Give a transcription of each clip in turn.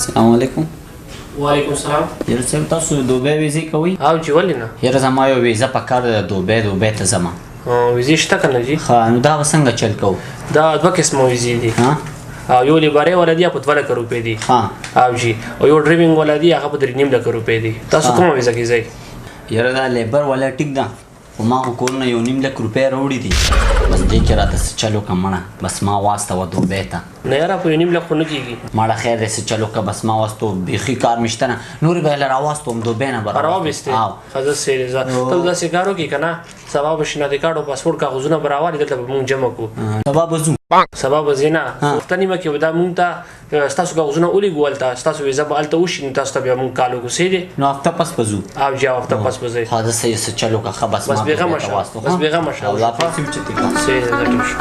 السلام علیکم. وعلیکم السلام. یاره صاحب تاسو د دوبۍ ویزې کوئ؟ او چې ولې نه؟ یاره زما یو ویزه پکار ده دوبۍ ته ځمه. ویزې شته که نه جي؟ ښه نو دا به څنګه چل کوو؟ دا دوه قسمه ویزې دي. او یو لیبارۍ والا دی په 2 لکه روپۍ دي. او جي او یو ډرایوینګ والا دی هغه په 3.5 لکه روپۍ دي. تاسو کومه ویزه کې ځئ؟ یاره دا لیبر والا ټیک ده خو ما خو کور نه 1.5 لک روپۍ راوړي دي بس دې کې راته څه چل وکړه مړه بس ما واستوه دوبۍ ته. نه یاره په 1.5 لک خو نه کېږي. مړه خیر دی څه چل وکړه بس ما واستو بیخي کار مې شته نه نورې به یې له راواستوم دوبۍ نه به راوبستې ښه زه سیرې ځه ته داسې کار وکړې که نه سبا به شناختی کارت او پاسپورټ کاغذونه به راوالې دلته به مونږ جمع کړو. سبا به ځو سبا به ځې نه هفته نیمه کې به دا مونږ ته ستاسو کاغذونه ولېږو هلته ستاسو ویزه به هلته وشي نو تاسو ته بیا مونږ کال وکړو سې دی نو هفته پس به ځو. او جي هفته پس به ځئ. ښه زه څه چل وکړه ښه بس بس بېغمه شه بس بېغمه شه الله پیسې اوچتې کړه. سې دی ټیک شو.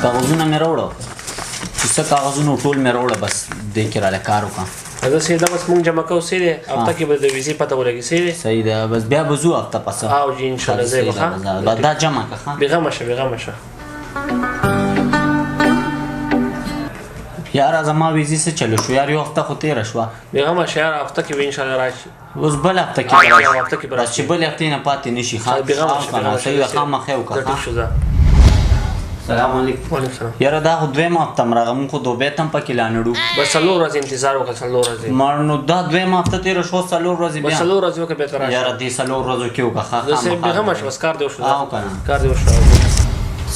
کاغذونه مې راوړه چې څه کاغذونه ټول مې راوړه بس دې کې راله کار وکړه. زه سې دا بس مونږ جمع کوو سې دی هفته کې به د ویزې پته ولګي سې دی. صحیح ده بس بیا به ځو هفته پس. او جي انشاءالله ځئ به ښه دا جمع کړه ښه بېغمه شه بېغمه شه. یاره زما ویزې څه چلو شو یار یو هفته خو تېره شوه. بېغمه شه یاره هفته کې به انشاءالله راشي. اوس بل هفته کې به راشي چې بل هفتې نه پاتې نه شي ښه صحیح ده خامخا یې وکړه ښه. سلام علیکم. وعلیکم السلام. یاره دا خو دویمه هفته م راغله مونږ خو دوبۍ ته هم پکې لا نړو. بس 4 ورځې انتظار وکړه 4 ورځې. مړ نو دا دویمه هفته تېره شوه 4 ورځې بیا. بس 4 ورځې وکړه بیا ته راشه. یاره دې 4 ورځو کې وکړه ښه زه صاحب بېغمه شه بس کار دې وشو. او که نه کار دې وشو.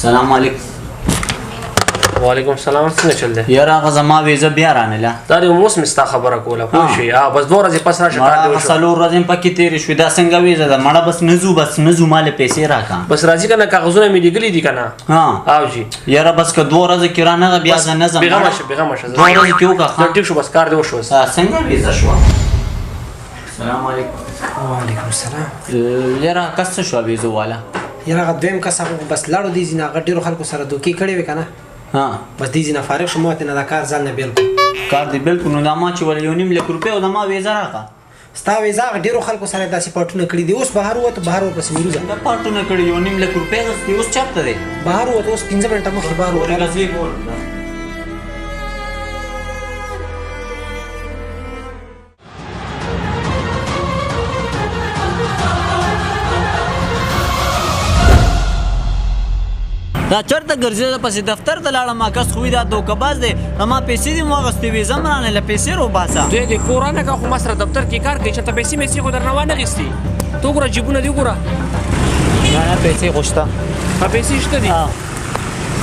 سلام علیکم. وعلیکم السلام. څنګه چل دی؟ یاره هغه زما ویزه بیا رانله. دا دې اوس مې ستا خبره کوله پوه شوې بس 2 ورځې پس راشه کار دې وشو. 4 ورځې هم پکې تېرې شوې دا څنګه ویزه ده مړه بس نه ځو بس نه ځو ما له پیسې راکړه. بس راځي که نه کاغذونه مې لیږلي دي که نه. او جي یاره بس که 2 ورځې کې رانغه بیا زه نه ځم. بېغمه شه بېغمه شه 2 ورځې کې وکړه ټیک شو بس کار دې وشو. څنګه ویزه شوه؟ سلام علیکم. وعلیکم السلام. یاره کس څه شوه ویزو والا؟ یاره هغه دویم کس هغه بس لاړو دې ځینې هغه ډېرو خلکو سره دوکې کړې وې که نه بس دې ځینې فارغ شو ما ورته نه دا کار ځان نه بیل کړو. کار دې بیل کړو نو دا ما چې ولې 1.5 لک روپۍ او دا ما ویزه راکړه. ستا ویزه هغه ډېرو خلکو سره داسې پاټونه کړي دي اوس بهر ووتو بهر ورپسې مې روزه دا پاټونه کړي 1.5 لک روپۍ اخیستې اوس چېرته دی؟ بهر ووتو اوس 15 منټه مخکې بهر ووتو. دا چرته ګرځېده پسې دفتر ته لاړم کس خو دا دوکهباز دی ما پیسې دې مو اخیستې ویزه م رانله پیسې روباسه. دوی د کورانه که خو ما سره دفتر کې کار کوي چېرته پیسې میسې خو درنه وانهخیستې ته وګوره جیبونه دې وګوره. نه پیسې خو شته. پیسې شته دي.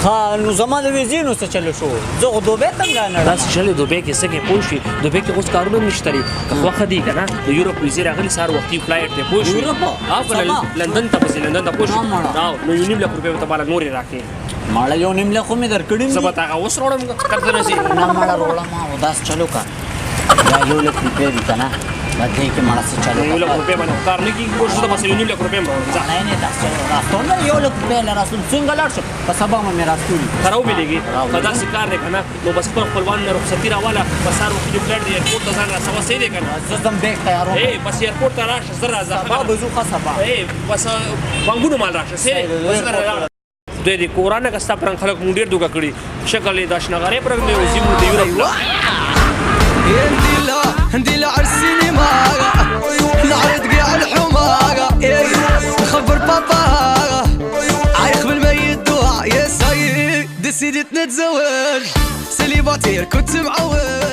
ښه نو زما د ویزې نو څه چلو شو زه خو دوبۍ ته هم رانړم. داسې چلې دوبۍ کې څه کې پوه شوې دوبۍ کې اوس کارونه هم نشته دي که خوښه دي که نه د یوروپ ویزې راغلي سهار وختي فلایټ دی پوه شوې لندن ته پسې لندن ته پوه شوې نو 1.5 لک روپۍ به ته ماله نورې راکړې. ماړه 1.5 لک خو مې درکړي زه به ته هغه اوس راوړم کلته نه ځي. نه ماړه راوړم او داسې چلو که دا 1 لک روپۍ دي که نه بس دې کې ماړه څه چلو 1 لک روپۍ باندې کار نه کېږي پوه شو زه بس 1.5 لک روپۍ هم راوړم ځه. نه نه داسې چلو راستول نه 1 لک روپۍ له راستول څنګه لاړ شم په سبا مې راستولي ته راوبېلېږي په داسې کار دی که نه نو بس خپل خپلوان نه رخصتي راواله بس سهار وختي فلایټ دی ایرپورټ ته ځان راسوه صحیح دی که نه. زه ځم بیګ تیاروم. بس ایرپورټ ته راشه زر راځه سبا به ځو ښه سبا. بس بانګونو مال راشه صحیح دوی د کورانه که ستا پرنګ خلک مونږ ډېر دوکه کړي شکل یې د اشنغرۍ پرنګ دی وزي مونږ د یوروپ نديل على السينما نعرض قاع الحماقة نخبر بابا عايق بالميت دعاء يا سيد دي سيدي نتزوج سليباتير كنت معود